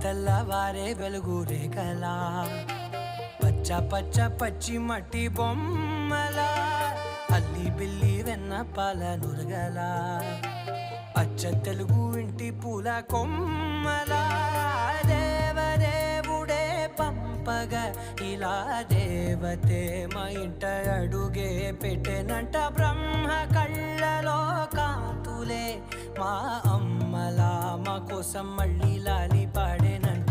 తెల్లవారే వెలుగు రేఖలా పచ్చ పచ్చ పచ్చి మట్టి బొమ్మలా అల్లి బిల్లి వెన్న పాల నురగలా అచ్చ తెలుగు ఇంటి పూల కొమ్మలా దేవదేవుడే పంపగా ఇలా దేవతే మా ఇంట అడుగే పెట్టెనంట బ్రహ్మ కళ్ళలో కాంతులే మా అమ్మలా మా కోసం మళ్ళీ లాలి పాడేనంట.